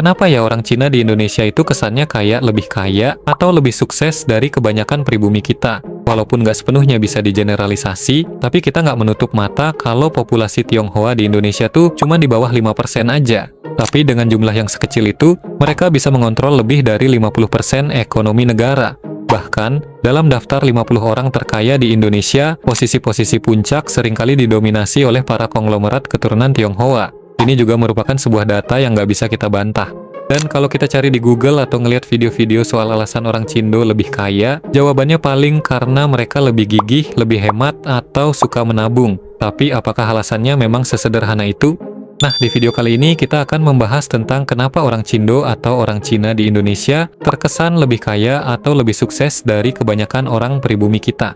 kenapa ya orang Cina di Indonesia itu kesannya kayak lebih kaya atau lebih sukses dari kebanyakan pribumi kita? Walaupun nggak sepenuhnya bisa digeneralisasi, tapi kita nggak menutup mata kalau populasi Tionghoa di Indonesia tuh cuma di bawah 5% aja. Tapi dengan jumlah yang sekecil itu, mereka bisa mengontrol lebih dari 50% ekonomi negara. Bahkan, dalam daftar 50 orang terkaya di Indonesia, posisi-posisi puncak seringkali didominasi oleh para konglomerat keturunan Tionghoa. Ini juga merupakan sebuah data yang nggak bisa kita bantah. Dan kalau kita cari di Google atau ngelihat video-video soal alasan orang Cindo lebih kaya, jawabannya paling karena mereka lebih gigih, lebih hemat, atau suka menabung. Tapi apakah alasannya memang sesederhana itu? Nah, di video kali ini kita akan membahas tentang kenapa orang Cindo atau orang Cina di Indonesia terkesan lebih kaya atau lebih sukses dari kebanyakan orang pribumi kita.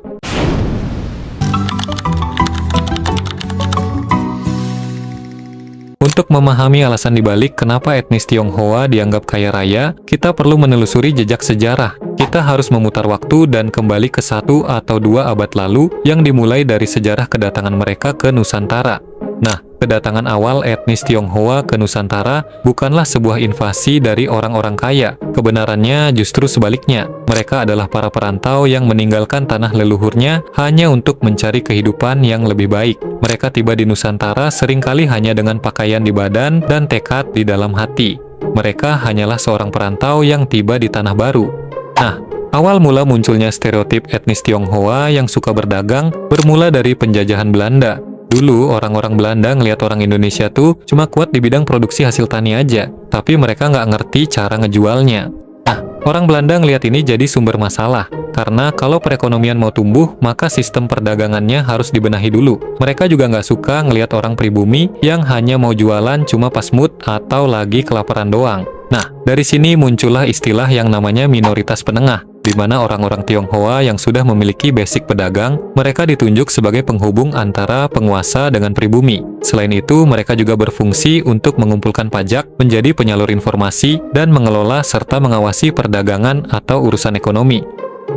Untuk memahami alasan dibalik kenapa etnis Tionghoa dianggap kaya raya, kita perlu menelusuri jejak sejarah. Kita harus memutar waktu dan kembali ke 1 atau 2 abad lalu yang dimulai dari sejarah kedatangan mereka ke Nusantara. Nah, kedatangan awal etnis Tionghoa ke Nusantara bukanlah sebuah invasi dari orang-orang kaya. Kebenarannya justru sebaliknya. Mereka adalah para perantau yang meninggalkan tanah leluhurnya hanya untuk mencari kehidupan yang lebih baik. Mereka tiba di Nusantara seringkali hanya dengan pakaian di badan dan tekad di dalam hati. Mereka hanyalah seorang perantau yang tiba di tanah baru. Nah, awal mula munculnya stereotip etnis Tionghoa yang suka berdagang bermula dari penjajahan Belanda. Dulu, orang-orang Belanda ngelihat orang Indonesia tuh cuma kuat di bidang produksi hasil tani aja, tapi mereka nggak ngerti cara ngejualnya. Nah, orang Belanda ngelihat ini jadi sumber masalah, karena kalau perekonomian mau tumbuh, maka sistem perdagangannya harus dibenahi dulu. Mereka juga nggak suka ngelihat orang pribumi yang hanya mau jualan cuma pas mood atau lagi kelaparan doang. Nah, dari sini muncullah istilah yang namanya minoritas penengah, di mana orang-orang Tionghoa yang sudah memiliki basic pedagang, mereka ditunjuk sebagai penghubung antara penguasa dengan pribumi. Selain itu, mereka juga berfungsi untuk mengumpulkan pajak, menjadi penyalur informasi, dan mengelola serta mengawasi perdagangan atau urusan ekonomi.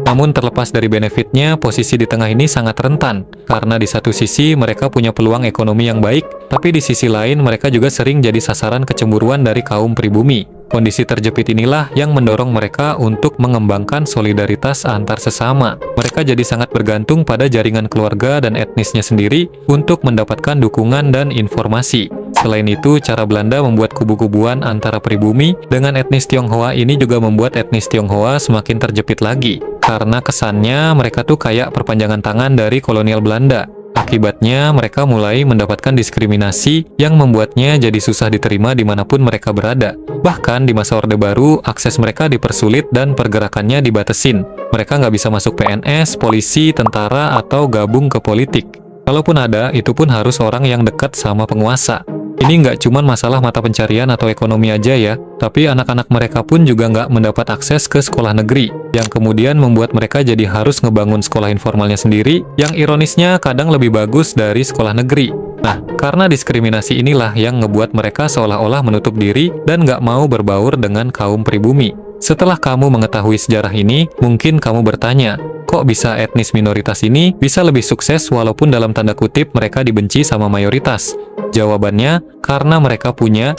Namun terlepas dari benefitnya, posisi di tengah ini sangat rentan, karena di satu sisi mereka punya peluang ekonomi yang baik, tapi di sisi lain mereka juga sering jadi sasaran kecemburuan dari kaum pribumi. Kondisi terjepit inilah yang mendorong mereka untuk mengembangkan solidaritas antar sesama. Mereka jadi sangat bergantung pada jaringan keluarga dan etnisnya sendiri untuk mendapatkan dukungan dan informasi. Selain itu, cara Belanda membuat kubu-kubuan antara pribumi dengan etnis Tionghoa ini juga membuat etnis Tionghoa semakin terjepit lagi. Karena kesannya mereka tuh kayak perpanjangan tangan dari kolonial Belanda. Akibatnya, mereka mulai mendapatkan diskriminasi yang membuatnya jadi susah diterima dimanapun mereka berada. Bahkan di masa Orde Baru, akses mereka dipersulit dan pergerakannya dibatesin. Mereka nggak bisa masuk PNS, polisi, tentara, atau gabung ke politik. Kalaupun ada, itu pun harus orang yang dekat sama penguasa. Ini nggak cuma masalah mata pencarian atau ekonomi aja ya, tapi anak-anak mereka pun juga nggak mendapat akses ke sekolah negeri, yang kemudian membuat mereka jadi harus ngebangun sekolah informalnya sendiri, yang ironisnya kadang lebih bagus dari sekolah negeri. Nah, karena diskriminasi inilah yang ngebuat mereka seolah-olah menutup diri dan nggak mau berbaur dengan kaum pribumi. Setelah kamu mengetahui sejarah ini, mungkin kamu bertanya, kok bisa etnis minoritas ini bisa lebih sukses walaupun dalam tanda kutip mereka dibenci sama mayoritas? Jawabannya, karena mereka punya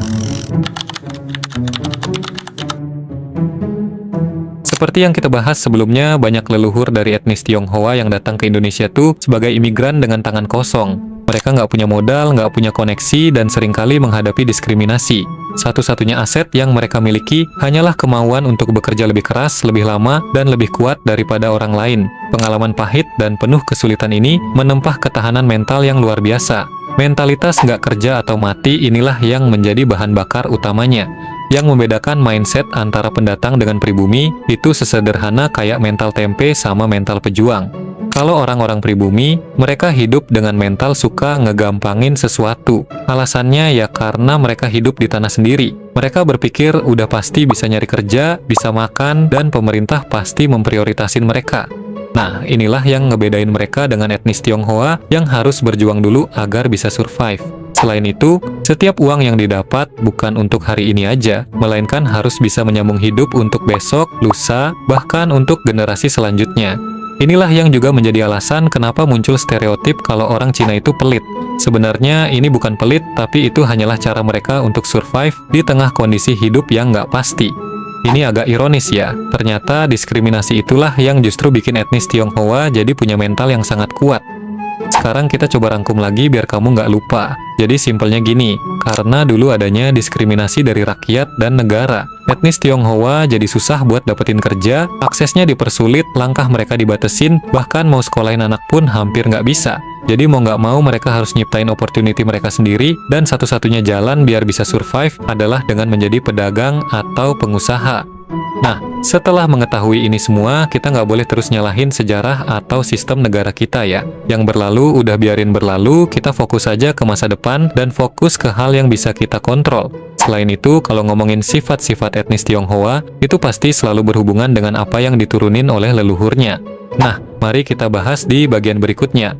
seperti yang kita bahas sebelumnya, banyak leluhur dari etnis Tionghoa yang datang ke Indonesia tuh sebagai imigran dengan tangan kosong. Mereka nggak punya modal, nggak punya koneksi, dan seringkali menghadapi diskriminasi. Satu-satunya aset yang mereka miliki hanyalah kemauan untuk bekerja lebih keras, lebih lama, dan lebih kuat daripada orang lain. Pengalaman pahit dan penuh kesulitan ini menempah ketahanan mental yang luar biasa. Mentalitas nggak kerja atau mati inilah yang menjadi bahan bakar utamanya. Yang membedakan mindset antara pendatang dengan pribumi itu sesederhana kayak mental tempe sama mental pejuang. Kalau orang-orang pribumi, mereka hidup dengan mental suka ngegampangin sesuatu. Alasannya ya karena mereka hidup di tanah sendiri. Mereka berpikir udah pasti bisa nyari kerja, bisa makan, dan pemerintah pasti memprioritasin mereka. Nah, inilah yang ngebedain mereka dengan etnis Tionghoa yang harus berjuang dulu agar bisa survive. Selain itu, setiap uang yang didapat bukan untuk hari ini aja, melainkan harus bisa menyambung hidup untuk besok, lusa, bahkan untuk generasi selanjutnya. Inilah yang juga menjadi alasan kenapa muncul stereotip kalau orang Cina itu pelit. Sebenarnya ini bukan pelit, tapi itu hanyalah cara mereka untuk survive di tengah kondisi hidup yang nggak pasti. Ini agak ironis ya, ternyata diskriminasi itulah yang justru bikin etnis Tionghoa jadi punya mental yang sangat kuat. Sekarang kita coba rangkum lagi biar kamu nggak lupa. Jadi simpelnya gini, karena dulu adanya diskriminasi dari rakyat dan negara, etnis Tionghoa jadi susah buat dapetin kerja, aksesnya dipersulit, langkah mereka dibatesin, bahkan mau sekolahin anak pun hampir nggak bisa. Jadi mau nggak mau mereka harus nyiptain opportunity mereka sendiri, dan satu-satunya jalan biar bisa survive adalah dengan menjadi pedagang atau pengusaha. Nah, setelah mengetahui ini semua, kita nggak boleh terus nyalahin sejarah atau sistem negara kita ya. Yang berlalu udah biarin berlalu, kita fokus aja ke masa depan dan fokus ke hal yang bisa kita kontrol. Selain itu, kalau ngomongin sifat-sifat etnis Tionghoa, itu pasti selalu berhubungan dengan apa yang diturunin oleh leluhurnya. Nah, mari kita bahas di bagian berikutnya.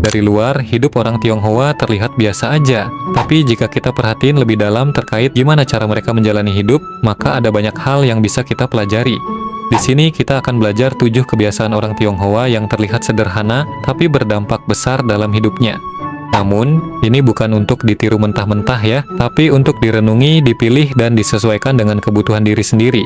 Dari luar, hidup orang Tionghoa terlihat biasa aja. Tapi jika kita perhatiin lebih dalam terkait gimana cara mereka menjalani hidup, maka ada banyak hal yang bisa kita pelajari. Di sini kita akan belajar 7 kebiasaan orang Tionghoa yang terlihat sederhana, tapi berdampak besar dalam hidupnya. Namun, ini bukan untuk ditiru mentah-mentah ya, tapi untuk direnungi, dipilih, dan disesuaikan dengan kebutuhan diri sendiri.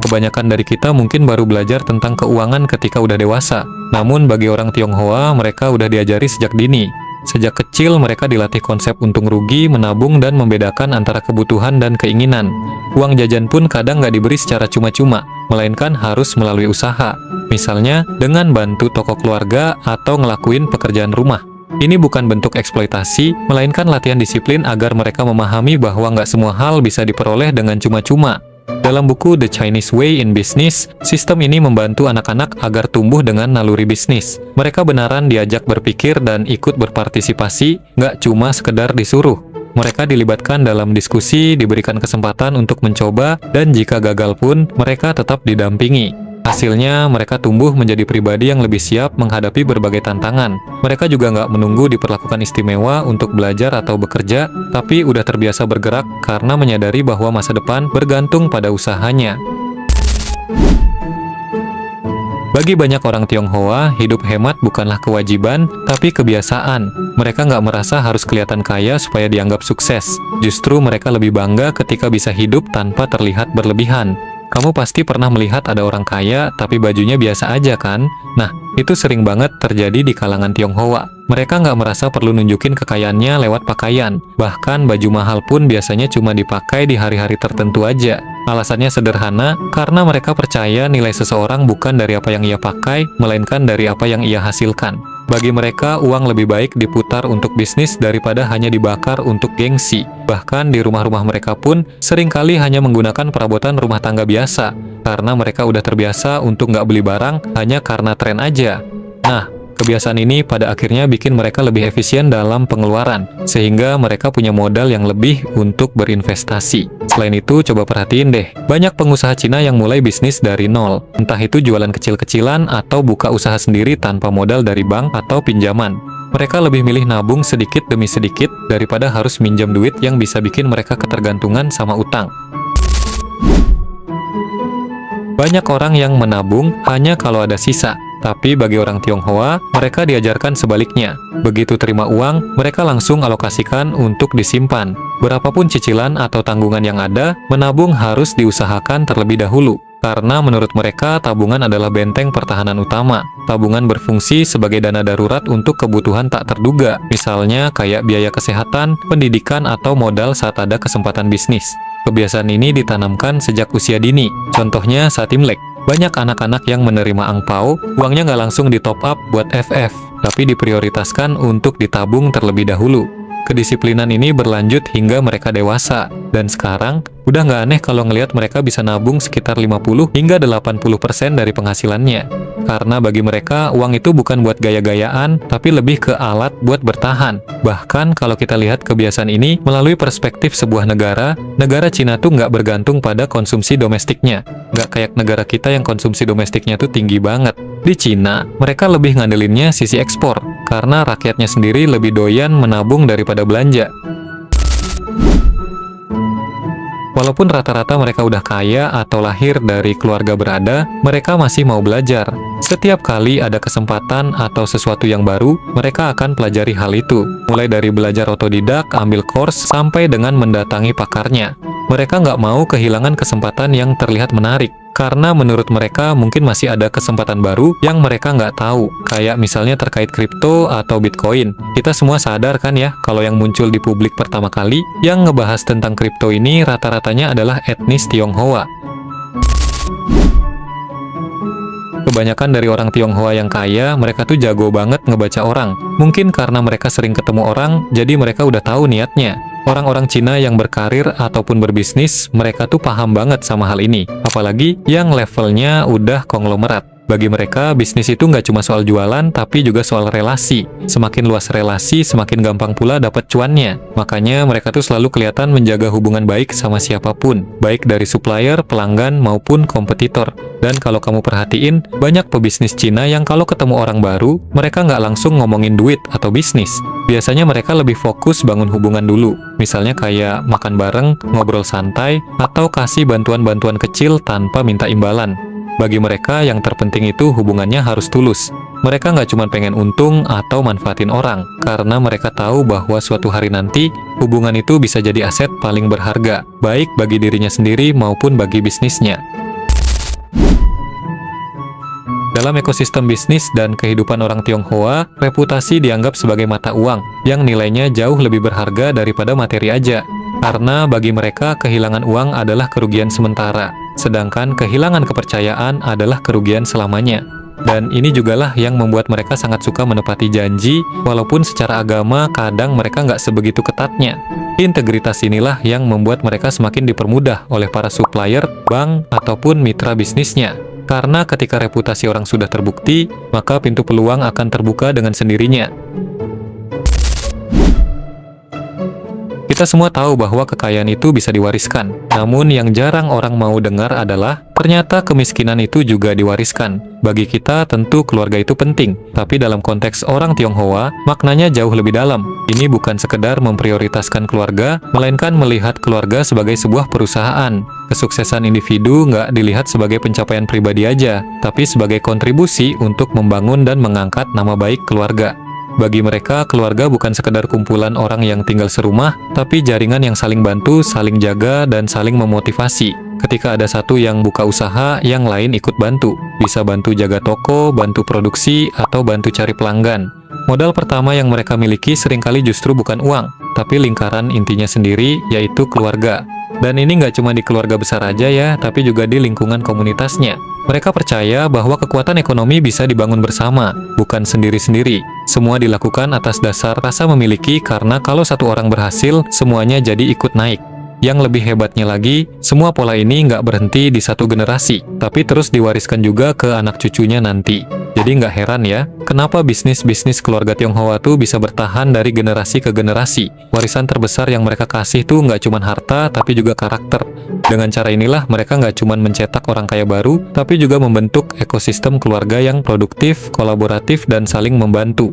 Kebanyakan dari kita mungkin baru belajar tentang keuangan ketika udah dewasa. Namun bagi orang Tionghoa, mereka udah diajari sejak dini. Sejak kecil mereka dilatih konsep untung rugi, menabung, dan membedakan antara kebutuhan dan keinginan. Uang jajan pun kadang nggak diberi secara cuma-cuma, melainkan harus melalui usaha. Misalnya dengan bantu toko keluarga atau ngelakuin pekerjaan rumah. Ini bukan bentuk eksploitasi, melainkan latihan disiplin agar mereka memahami bahwa nggak semua hal bisa diperoleh dengan cuma-cuma. Dalam buku The Chinese Way in Business, sistem ini membantu anak-anak agar tumbuh dengan naluri bisnis. Mereka benaran diajak berpikir dan ikut berpartisipasi, nggak cuma sekedar disuruh. Mereka dilibatkan dalam diskusi, diberikan kesempatan untuk mencoba, dan jika gagal pun, mereka tetap didampingi. Hasilnya, mereka tumbuh menjadi pribadi yang lebih siap menghadapi berbagai tantangan. Mereka juga nggak menunggu diperlakukan istimewa untuk belajar atau bekerja, tapi udah terbiasa bergerak karena menyadari bahwa masa depan bergantung pada usahanya. Bagi banyak orang Tionghoa, hidup hemat bukanlah kewajiban, tapi kebiasaan. Mereka nggak merasa harus kelihatan kaya supaya dianggap sukses. Justru mereka lebih bangga ketika bisa hidup tanpa terlihat berlebihan. Kamu pasti pernah melihat ada orang kaya, tapi bajunya biasa aja kan? Nah, itu sering banget terjadi di kalangan Tionghoa. Mereka nggak merasa perlu nunjukin kekayaannya lewat pakaian. Bahkan baju mahal pun biasanya cuma dipakai di hari-hari tertentu aja. Alasannya sederhana, karena mereka percaya nilai seseorang bukan dari apa yang ia pakai, melainkan dari apa yang ia hasilkan. Bagi mereka, uang lebih baik diputar untuk bisnis daripada hanya dibakar untuk gengsi. Bahkan di rumah-rumah mereka pun seringkali hanya menggunakan perabotan rumah tangga biasa, karena mereka udah terbiasa untuk nggak beli barang hanya karena tren aja. Nah, kebiasaan ini pada akhirnya bikin mereka lebih efisien dalam pengeluaran, sehingga mereka punya modal yang lebih untuk berinvestasi. Selain itu, coba perhatiin deh, banyak pengusaha Cina yang mulai bisnis dari nol, entah itu jualan kecil-kecilan atau buka usaha sendiri tanpa modal dari bank atau pinjaman. Mereka lebih milih nabung sedikit demi sedikit daripada harus minjam duit yang bisa bikin mereka ketergantungan sama utang. Banyak orang yang menabung hanya kalau ada sisa. Tapi bagi orang Tionghoa, mereka diajarkan sebaliknya. Begitu terima uang, mereka langsung alokasikan untuk disimpan. Berapapun cicilan atau tanggungan yang ada, menabung harus diusahakan terlebih dahulu. Karena menurut mereka, tabungan adalah benteng pertahanan utama. Tabungan berfungsi sebagai dana darurat untuk kebutuhan tak terduga. Misalnya kayak biaya kesehatan, pendidikan, atau modal saat ada kesempatan bisnis. Kebiasaan ini ditanamkan sejak usia dini. Contohnya saat Imlek. Banyak anak-anak yang menerima angpau, uangnya nggak langsung di top up buat FF, tapi diprioritaskan untuk ditabung terlebih dahulu. Kedisiplinan ini berlanjut hingga mereka dewasa, dan sekarang udah nggak aneh kalau ngelihat mereka bisa nabung sekitar 50 hingga 80% dari penghasilannya. Karena bagi mereka, uang itu bukan buat gaya-gayaan, tapi lebih ke alat buat bertahan. Bahkan kalau kita lihat kebiasaan ini melalui perspektif sebuah negara, negara Cina tuh nggak bergantung pada konsumsi domestiknya. Nggak kayak negara kita yang konsumsi domestiknya tuh tinggi banget. Di Cina, mereka lebih ngandelinnya sisi ekspor, karena rakyatnya sendiri lebih doyan menabung daripada belanja. Walaupun rata-rata mereka udah kaya atau lahir dari keluarga berada, mereka masih mau belajar. Setiap kali ada kesempatan atau sesuatu yang baru, mereka akan pelajari hal itu. Mulai dari belajar otodidak, ambil course, sampai dengan mendatangi pakarnya. Mereka nggak mau kehilangan kesempatan yang terlihat menarik. Karena menurut mereka mungkin masih ada kesempatan baru yang mereka nggak tahu. Kayak misalnya terkait kripto atau Bitcoin. Kita semua sadar kan ya, kalau yang muncul di publik pertama kali, yang ngebahas tentang kripto ini rata-ratanya adalah etnis Tionghoa. Kebanyakan dari orang Tionghoa yang kaya, mereka tuh jago banget ngebaca orang. Mungkin karena mereka sering ketemu orang, jadi mereka udah tahu niatnya. Orang-orang Cina yang berkarir ataupun berbisnis, mereka tuh paham banget sama hal ini. Apalagi yang levelnya udah konglomerat. Bagi mereka, bisnis itu nggak cuma soal jualan, tapi juga soal relasi. Semakin luas relasi, semakin gampang pula dapat cuannya. Makanya mereka tuh selalu kelihatan menjaga hubungan baik sama siapapun, baik dari supplier, pelanggan, maupun kompetitor. Dan kalau kamu perhatiin, banyak pebisnis Cina yang kalau ketemu orang baru, mereka nggak langsung ngomongin duit atau bisnis. Biasanya mereka lebih fokus bangun hubungan dulu. Misalnya kayak makan bareng, ngobrol santai, atau kasih bantuan-bantuan kecil tanpa minta imbalan. Bagi mereka, yang terpenting itu hubungannya harus tulus. Mereka nggak cuma pengen untung atau manfaatin orang, karena mereka tahu bahwa suatu hari nanti, hubungan itu bisa jadi aset paling berharga, baik bagi dirinya sendiri maupun bagi bisnisnya. Dalam ekosistem bisnis dan kehidupan orang Tionghoa, reputasi dianggap sebagai mata uang, yang nilainya jauh lebih berharga daripada materi aja. Karena bagi mereka, kehilangan uang adalah kerugian sementara, sedangkan kehilangan kepercayaan adalah kerugian selamanya. Dan ini jugalah yang membuat mereka sangat suka menepati janji, walaupun secara agama kadang mereka nggak sebegitu ketatnya. Integritas inilah yang membuat mereka semakin dipermudah oleh para supplier, bank, ataupun mitra bisnisnya. Karena ketika reputasi orang sudah terbukti, maka pintu peluang akan terbuka dengan sendirinya. Kita semua tahu bahwa kekayaan itu bisa diwariskan. Namun yang jarang orang mau dengar adalah, ternyata kemiskinan itu juga diwariskan. Bagi kita tentu keluarga itu penting, tapi dalam konteks orang Tionghoa, maknanya jauh lebih dalam. Ini bukan sekedar memprioritaskan keluarga, melainkan melihat keluarga sebagai sebuah perusahaan. Kesuksesan individu nggak dilihat sebagai pencapaian pribadi aja, tapi sebagai kontribusi untuk membangun dan mengangkat nama baik keluarga. Bagi mereka, keluarga bukan sekedar kumpulan orang yang tinggal serumah, tapi jaringan yang saling bantu, saling jaga, dan saling memotivasi. Ketika ada satu yang buka usaha, yang lain ikut bantu. Bisa bantu jaga toko, bantu produksi, atau bantu cari pelanggan. Modal pertama yang mereka miliki seringkali justru bukan uang, tapi lingkaran intinya sendiri, yaitu keluarga. Dan ini nggak cuma di keluarga besar aja ya, tapi juga di lingkungan komunitasnya. Mereka percaya bahwa kekuatan ekonomi bisa dibangun bersama, bukan sendiri-sendiri. Semua dilakukan atas dasar rasa memiliki, karena kalau satu orang berhasil, semuanya jadi ikut naik. Yang lebih hebatnya lagi, semua pola ini nggak berhenti di satu generasi, tapi terus diwariskan juga ke anak cucunya nanti. Jadi nggak heran ya, kenapa bisnis-bisnis keluarga Tionghoa tuh bisa bertahan dari generasi ke generasi. Warisan terbesar yang mereka kasih tuh nggak cuma harta, tapi juga karakter. Dengan cara inilah mereka nggak cuma mencetak orang kaya baru, tapi juga membentuk ekosistem keluarga yang produktif, kolaboratif, dan saling membantu.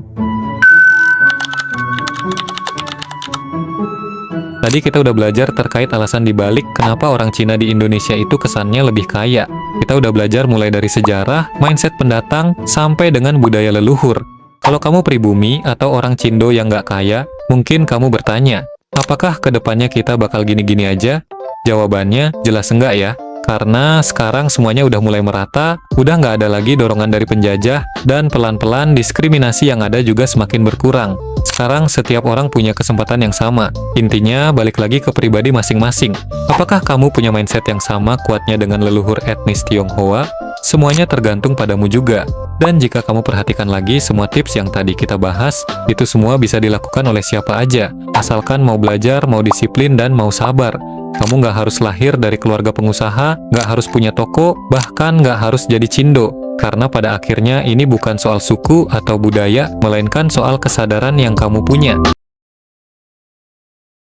Tadi kita udah belajar terkait alasan dibalik kenapa orang Cina di Indonesia itu kesannya lebih kaya. Kita udah belajar mulai dari sejarah, mindset pendatang, sampai dengan budaya leluhur. Kalau kamu pribumi atau orang Cindo yang nggak kaya, mungkin kamu bertanya, apakah kedepannya kita bakal gini-gini aja? Jawabannya jelas enggak ya. Karena sekarang semuanya udah mulai merata, udah nggak ada lagi dorongan dari penjajah, dan pelan-pelan diskriminasi yang ada juga semakin berkurang. Sekarang setiap orang punya kesempatan yang sama. Intinya balik lagi ke pribadi masing-masing. Apakah kamu punya mindset yang sama kuatnya dengan leluhur etnis Tionghoa? Semuanya tergantung padamu juga. Dan jika kamu perhatikan lagi semua tips yang tadi kita bahas, itu semua bisa dilakukan oleh siapa aja. Asalkan mau belajar, mau disiplin, dan mau sabar. Kamu nggak harus lahir dari keluarga pengusaha, nggak harus punya toko, bahkan nggak harus jadi Cindo. Karena pada akhirnya ini bukan soal suku atau budaya, melainkan soal kesadaran yang kamu punya.